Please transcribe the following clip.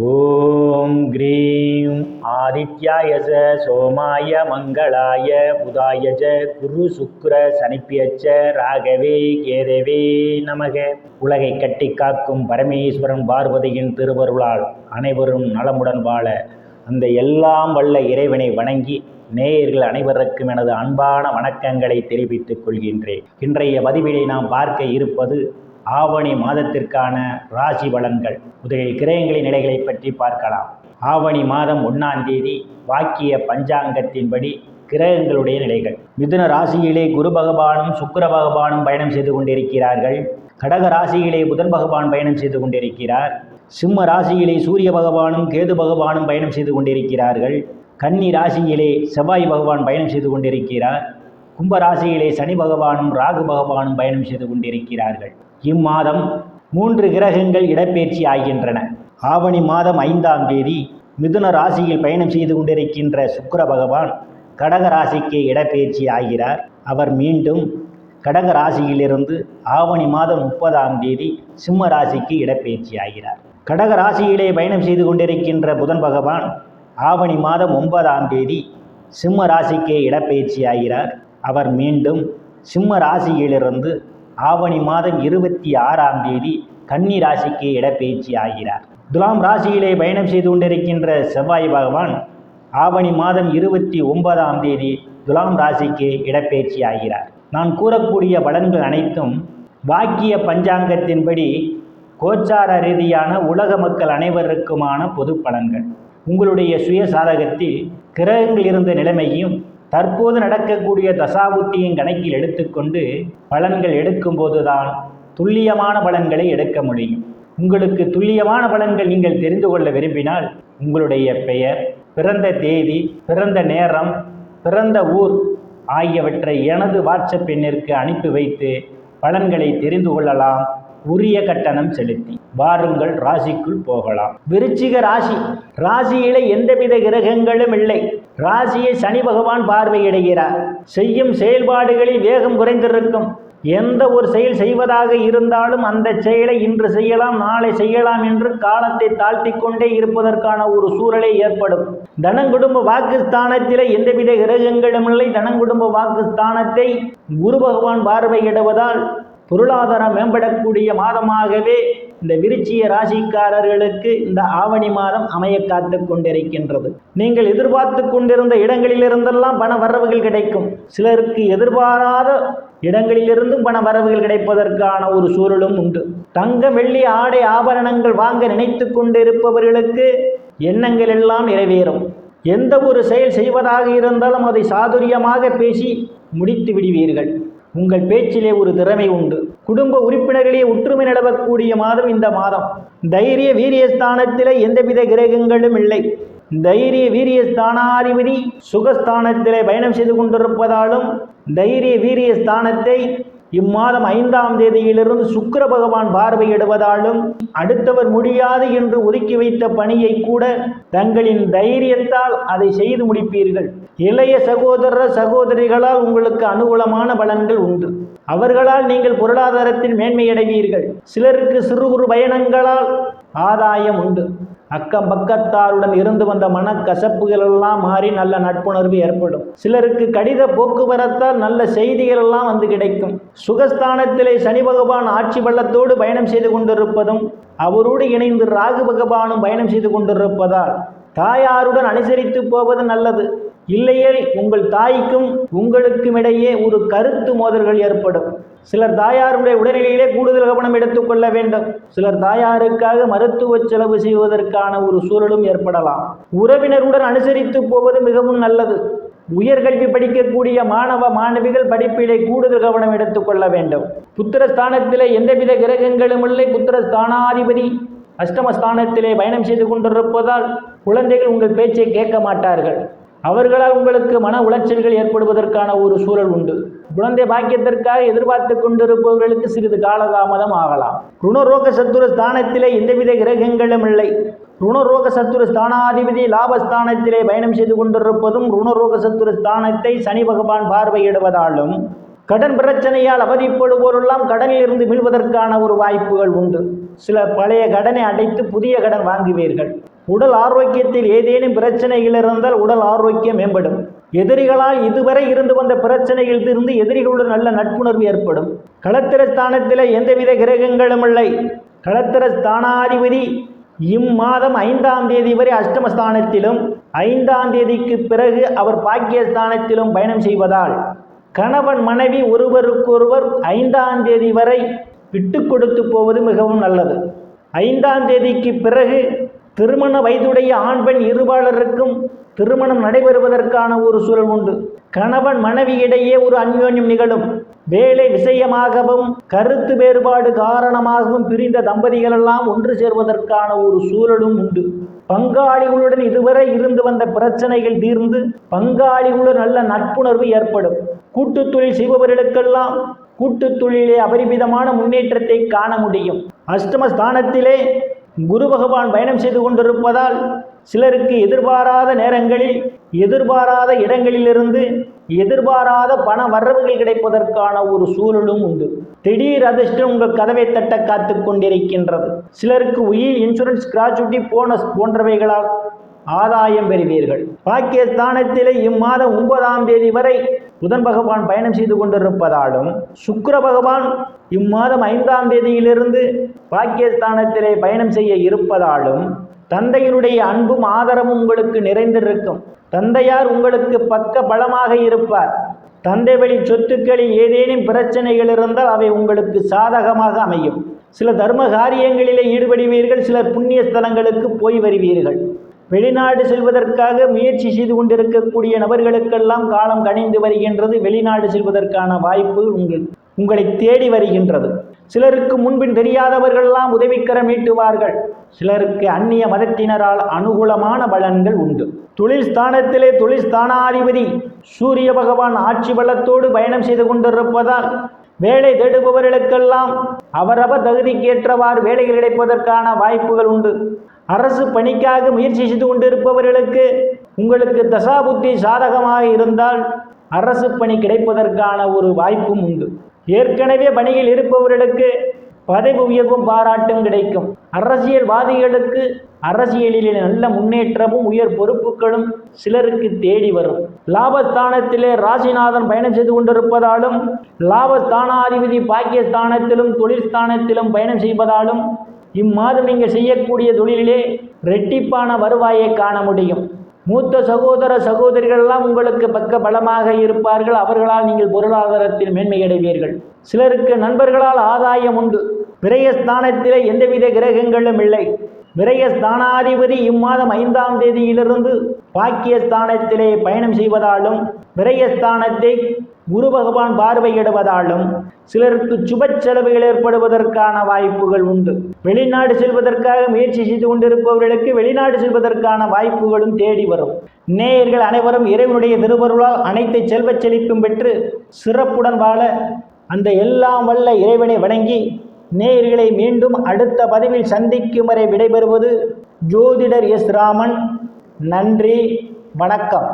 ஓம் cream ஆதித்யாயச சோமாய மங்களாய புதாயஜ குரு சுக்ர சனிப்பியச்ச ராகவே கேதவே நமக. உலகை கட்டி காக்கும் பரமேஸ்வரன் பார்வதியின் திருவருளால் அனைவரும் நலமுடன் வாழ அந்த எல்லாம் வல்ல இறைவனை வணங்கி நேயர்கள் அனைவருக்கும் எனது அன்பான வணக்கங்களை தெரிவித்துக் கொள்கின்றேன். இன்றைய பதிவினை நாம் பார்க்க இருப்பது ஆவணி மாதத்திற்கான ராசி பலன்கள். முதலில் கிரகங்களின் நிலைகளை பற்றி பார்க்கலாம். ஆவணி மாதம் 1ஆம் தேதி வாக்கிய பஞ்சாங்கத்தின்படி கிரகங்களுடைய நிலைகள். மிதுன ராசியிலே குரு பகவானும் சுக்கிர பகவானும் பயணம் செய்து கொண்டிருக்கிறார்கள். கடக ராசியிலே புதன் பகவான் பயணம் செய்து கொண்டிருக்கிறார். சிம்ம ராசியிலே சூரிய பகவானும் கேது பகவானும் பயணம் செய்து கொண்டிருக்கிறார்கள். கன்னி ராசியிலே செவ்வாய் பகவான் பயணம் செய்து கொண்டிருக்கிறார். கும்பராசியிலே சனி பகவானும் ராகு பகவானும் பயணம் செய்து கொண்டிருக்கிறார்கள். இம்மாதம் 3 கிரகங்கள் இடப்பெயர்ச்சி ஆகின்றன. ஆவணி மாதம் 5ஆம் தேதி மிதுன ராசியில் பயணம் செய்து கொண்டிருக்கின்ற சுக்கிர பகவான் கடக ராசிக்கு இடப்பெயர்ச்சி ஆகிறார். அவர் மீண்டும் கடக ராசியிலிருந்து ஆவணி மாதம் 30ஆம் தேதி சிம்ம ராசிக்கு இடப்பெயர்ச்சி ஆகிறார். கடக ராசியிலே பயணம் செய்து கொண்டிருக்கின்ற புதன் பகவான் ஆவணி மாதம் 9ஆம் தேதி சிம்ம ராசிக்கு இடப்பெயர்ச்சி ஆகிறார். அவர் மீண்டும் சிம்ம ராசியிலிருந்து ஆவணி மாதம் 26ஆம் தேதி கன்னி ராசிக்கு இடப்பெயர்ச்சி ஆகிறார். துலாம் ராசியிலே பயணம் செய்து கொண்டிருக்கின்ற செவ்வாய் பகவான் ஆவணி மாதம் 29ஆம் தேதி துலாம் ராசிக்கு இடப்பெயர்ச்சி ஆகிறார். நான் கூறக்கூடிய பலன்கள் அனைத்தும் வாக்கிய பஞ்சாங்கத்தின்படி கோச்சார ரீதியான உலக மக்கள் அனைவருக்குமான பொது பலன்கள். உங்களுடைய சுய சாதகத்தில் கிரகங்கள் இருந்த நிலைமையும் தற்போது நடக்கக்கூடிய தசாபுத்தியின் கணக்கில் எடுத்துக்கொண்டு பலன்கள் எடுக்கும்போதுதான் துல்லியமான பலன்களை எடுக்க முடியும். உங்களுக்கு துல்லியமான பலன்கள் நீங்கள் தெரிந்து கொள்ள விரும்பினால் உங்களுடைய பெயர், பிறந்த தேதி, பிறந்த நேரம், பிறந்த ஊர் ஆகியவற்றை எனது வாட்ஸ்அப் எண்ணிற்கு அனுப்பி வைத்து பலன்களை தெரிந்து கொள்ளலாம். உரிய கட்டணம் செலுத்தி வாருங்கள், ராசிக்குள் போகலாம். விருச்சிக ராசி. ராசியில எந்தவித கிரகங்களும் இல்லை. ராசியை சனி பகவான் பார்வையிடுகிறார். செய்யும் செயல்பாடுகளில் வேகம் குறைந்திருக்கும். எந்த ஒரு செயல் செய்வதாக இருந்தாலும் அந்த செயலை இன்று செய்யலாம், நாளை செய்யலாம் என்று காலத்தை தாழ்த்தி கொண்டே இருப்பதற்கான ஒரு சூழலை ஏற்படும். தனங்குடும்ப வாக்குஸ்தானத்திலே எந்தவித கிரகங்களும் இல்லை. தனங்குடும்ப வாக்குஸ்தானத்தை குரு பகவான் பார்வையிடுவதால் பொருளாதாரம் மேம்படக்கூடிய மாதமாகவே இந்த விருச்சிக ராசிக்காரர்களுக்கு இந்த ஆவணி மாதம் அமைய காத்து கொண்டிருக்கின்றது. நீங்கள் எதிர்பார்த்து கொண்டிருந்த இடங்களிலிருந்தெல்லாம் பண வரவுகள் கிடைக்கும். சிலருக்கு எதிர்பாராத இடங்களிலிருந்தும் பண வரவுகள் கிடைப்பதற்கான ஒரு சூழலும் உண்டு. தங்கம், வெள்ளி, ஆடை, ஆபரணங்கள் வாங்க நினைத்து கொண்டிருப்பவர்களுக்கு எண்ணங்கள் எல்லாம் நிறைவேறும். எந்த ஒரு செயல் செய்வதாக இருந்தாலும் அதை சாதுரியமாக பேசி முடித்து விடுவீர்கள். உங்கள் பேச்சிலே ஒரு திறமை உண்டு. குடும்ப உறுப்பினர்களே ஒற்றுமை நிலவக்கூடிய மாதம் இந்த மாதம். தைரிய வீரியஸ்தானத்திலே எந்தவித கிரகங்களும் இல்லை. தைரிய வீரியஸ்தானாதிபதி சுகஸ்தானத்திலே பயணம் செய்து கொண்டிருப்பதாலும் தைரிய வீரியஸ்தானத்தை இம்மாதம் 5ஆம் தேதியிலிருந்து சுக்கிர பகவான் பார்வையிடுவதாலும் அடுத்தவர் முடியாது என்று ஒதுக்கி வைத்த பணியை கூட தங்களின் தைரியத்தால் அதை செய்து முடிப்பீர்கள். இளைய சகோதர சகோதரிகளால் உங்களுக்கு அனுகூலமான பலன்கள் உண்டு. அவர்களால் நீங்கள் பொருளாதாரத்தில் மேன்மையடைவீர்கள். சிலருக்கு சிறு குறு பயணங்களால் ஆதாயம் உண்டு. அக்கம் பக்கத்தாருடன் இருந்து வந்த மனக்கசப்புகள் எல்லாம் மாறி நல்ல நட்புணர்வு ஏற்படும். சிலருக்கு கடித போக்குவரத்தால் நல்ல செய்திகள் எல்லாம் வந்து கிடைக்கும். சுகஸ்தானத்திலே சனி பகவான் ஆட்சி பள்ளத்தோடு பயணம் செய்து கொண்டிருப்பதும் அவரோடு இணைந்து ராகு பகவானும் பயணம் செய்து கொண்டிருப்பதால் தாயாருடன் அனுசரித்து போவது நல்லது. இல்லையே உங்கள் தாய்க்கும் உங்களுக்கும் இடையே ஒரு கருத்து மோதல்கள் ஏற்படும். சிலர் தாயாருடைய உடல்நிலையிலே கூடுதல் கவனம் எடுத்துக்கொள்ள வேண்டும். சிலர் தாயாருக்காக மருத்துவ செலவு செய்வதற்கான ஒரு சூழலும் ஏற்படலாம். உறவினருடன் அனுசரித்து போவது மிகவும் நல்லது. உயர்கல்வி படிக்கக்கூடிய மாணவ மாணவிகள் படிப்பிலே கூடுதல் கவனம் எடுத்துக்கொள்ள வேண்டும். புத்திரஸ்தானத்திலே எந்தவித கிரகங்களும் இல்லை. புத்திரஸ்தானாதிபதி அஷ்டமஸ்தானத்திலே பயணம் செய்து கொண்டிருப்பதால் குழந்தைகள் உங்கள் பேச்சை கேட்க மாட்டார்கள். அவர்களால் உங்களுக்கு மன உளைச்சல்கள் ஏற்படுவதற்கான ஒரு சூழல் உண்டு. குழந்தை பாக்கியத்திற்காக எதிர்பார்த்து கொண்டிருப்பவர்களுக்கு சிறிது காலதாமதம் ஆகலாம். ருணரோக சத்துரு ஸ்தானத்திலே எந்தவித கிரகங்களும் இல்லை. ருணரோக சத்துரு ஸ்தானாதிபதி லாபஸ்தானத்திலே பயணம் செய்து கொண்டிருப்பதும் ருணரோக சத்துரு ஸ்தானத்தை சனி பகவான் பார்வையிடுவதாலும் கடன் பிரச்சனையால் அவதிப்படுவோரெல்லாம் கடனில் இருந்து மீள்வதற்கான ஒரு வாய்ப்புகள் உண்டு. சிலர் பழைய கடனை அடைத்து புதிய கடன் வாங்குவீர்கள். உடல் ஆரோக்கியத்தில் ஏதேனும் பிரச்சனைகள் இருந்தால் உடல் ஆரோக்கியம் மேம்படும். எதிரிகளால் இதுவரை இருந்து வந்த பிரச்சனைகள் இருந்து எதிரிகளுடன் நல்ல நட்புணர்வு ஏற்படும். களத்திர ஸ்தானத்தில் எந்தவித கிரகங்களும் இல்லை. களத்திர ஸ்தானாதிபதி இம்மாதம் 5ஆம் தேதி வரை அஷ்டமஸ்தானத்திலும் 5ஆம் தேதிக்கு பிறகு அவர் பாக்கியஸ்தானத்திலும் பயணம் செய்வதால் கணவன் மனைவி ஒருவருக்கொருவர் 5ஆம் தேதி வரை விட்டு கொடுத்து போவது மிகவும் நல்லது. 5ஆம் தேதிக்கு பிறகு திருமண வயதுடைய ஆண் பெண் இருபாலருக்கும் திருமணம் நடைபெறுவதற்கான ஒரு சூழல் உண்டு. கணவன் மனைவியிடையே ஒரு அந்யோன்யம் நிகழும். வேலை விஷயமாகவும் கருத்து வேறுபாடு காரணமாகவும் பிரிந்த தம்பதிகளெல்லாம் ஒன்று சேர்வதற்கான ஒரு சூழலும் உண்டு. பங்காளிகளுடன் இதுவரை இருந்து வந்த பிரச்சனைகள் தீர்ந்து பங்காளிகளுடன் நல்ல நட்புணர்வு ஏற்படும். கூட்டுத் தொழில் செய்பவர்களுக்கெல்லாம் கூட்டுத் தொழிலே அபரிமிதமான முன்னேற்றத்தை காண முடியும். அஷ்டமஸ்தானத்திலே குரு பகவான் பயணம் செய்து கொண்டிருப்பதால் சிலருக்கு எதிர்பாராத நேரங்களில் எதிர்பாராத இடங்களிலிருந்து எதிர்பாராத பண வரவுகள் கிடைப்பதற்கான ஒரு சூழலும் உண்டு. திடீர் அதிர்ஷ்டம் உங்கள் கதவை தட்ட காத்து கொண்டிருக்கின்றது. சிலருக்கு உயிர் இன்சூரன்ஸ், கிராச்சுவிட்டி, போனஸ் போன்றவைகளால் ஆதாயம் பெறுவீர்கள். பாக்கியஸ்தானத்திலே இம்மாதம் 9ஆம் தேதி வரை புதன் பகவான் பயணம் செய்து கொண்டிருப்பதாலும் சுக்கிர பகவான் இம்மாதம் 5ஆம் தேதியிலிருந்து பாக்கியஸ்தானத்திலே பயணம் செய்ய இருப்பதாலும் தந்தையினுடைய அன்பும் ஆதரவும் உங்களுக்கு நிறைந்திருக்கும். தந்தையார் உங்களுக்கு பக்க பலமாக இருப்பார். தந்தை வழி சொத்துக்களில் ஏதேனும் பிரச்சனைகள் இருந்தால் அவை உங்களுக்கு சாதகமாக அமையும். சில தர்ம காரியங்களிலே ஈடுபடுவீர்கள். சிலர் புண்ணிய ஸ்தலங்களுக்கு போய் வருவீர்கள். வெளிநாடு செல்வதற்காக முயற்சி செய்து கொண்டிருக்கக்கூடிய நபர்களுக்கெல்லாம் காலம் கணிந்து வருகின்றது. வெளிநாடு செல்வதற்கான வாய்ப்பு உங்களை தேடி வருகின்றது. சிலருக்கு முன்பின் தெரியாதவர்களெல்லாம் உதவிக்கரம் நீட்டுவார்கள். சிலருக்கு அந்நிய மதத்தினரால் அனுகூலமான பலன்கள் உண்டு. தொழில் ஸ்தானத்திலே தொழில் ஸ்தானாதிபதி சூரிய பகவான் ஆட்சி பலத்தோடு பயணம் செய்து கொண்டிருப்பதால் வேலை தேடுபவர்களுக்கெல்லாம் அவரவர் தகுதிக்கேற்றவாறு வேலைகள் கிடைப்பதற்கான வாய்ப்புகள் உண்டு. அரசு பணிக்காக முயற்சி செய்து கொண்டிருப்பவர்களுக்கு உங்களுக்கு தசாபுத்தி சாதகமாக இருந்தால் அரசு பணி கிடைப்பதற்கான ஒரு வாய்ப்பும் உண்டு. ஏற்கனவே பணியில் இருப்பவர்களுக்கு பதவி உயர்வும் பாராட்டும் கிடைக்கும். அரசியல்வாதிகளுக்கு அரசியலில் நல்ல முன்னேற்றமும் உயர் பொறுப்புகளும் சிலருக்கு தேடி வரும். லாபஸ்தானத்திலே ராசிநாதன் பயணம் செய்து கொண்டிருப்பதாலும் லாபஸ்தானாதிபதி பாக்கியஸ்தானத்திலும் தொழில் ஸ்தானத்திலும் பயணம் செய்வதாலும் இம்மாதம் நீங்கள் செய்யக்கூடிய தொழிலிலே இரட்டிப்பான வருவாயை காண முடியும். மூத்த சகோதர சகோதரிகளெல்லாம் உங்களுக்கு பக்க பலமாக இருப்பார்கள். அவர்களால் நீங்கள் பொருளாதாரத்தில் மேன்மையடைவீர்கள். சிலருக்கு நண்பர்களால் ஆதாயம் உண்டு. விரயஸ்தானத்திலே எந்தவித கிரகங்களும் இல்லை. விரயஸ்தானாதிபதி இம்மாதம் 5ஆம் தேதியிலிருந்து பாக்கியஸ்தானத்திலே பயணம் செய்வதாலும் விரயஸ்தானத்தை குரு பகவான் பார்வையிடுவதாலும் சிலருக்கு சுப செலவுகள் ஏற்படுவதற்கான வாய்ப்புகள் உண்டு. வெளிநாடு செல்வதற்காக முயற்சி செய்து கொண்டிருப்பவர்களுக்கு வெளிநாடு செல்வதற்கான வாய்ப்புகளும் தேடி வரும். நேயர்கள் அனைவரும் இறைவனுடைய திருவருளால் அனைத்து செல்வ செழிப்பும் பெற்று சிறப்புடன் வாழ அந்த எல்லாம் வல்ல இறைவனை வணங்கி நேயர்களை மீண்டும் அடுத்த பதிவில் சந்திக்கும் வரை விடைபெறுவது ஜோதிடர் எஸ் ராமன். நன்றி, வணக்கம்.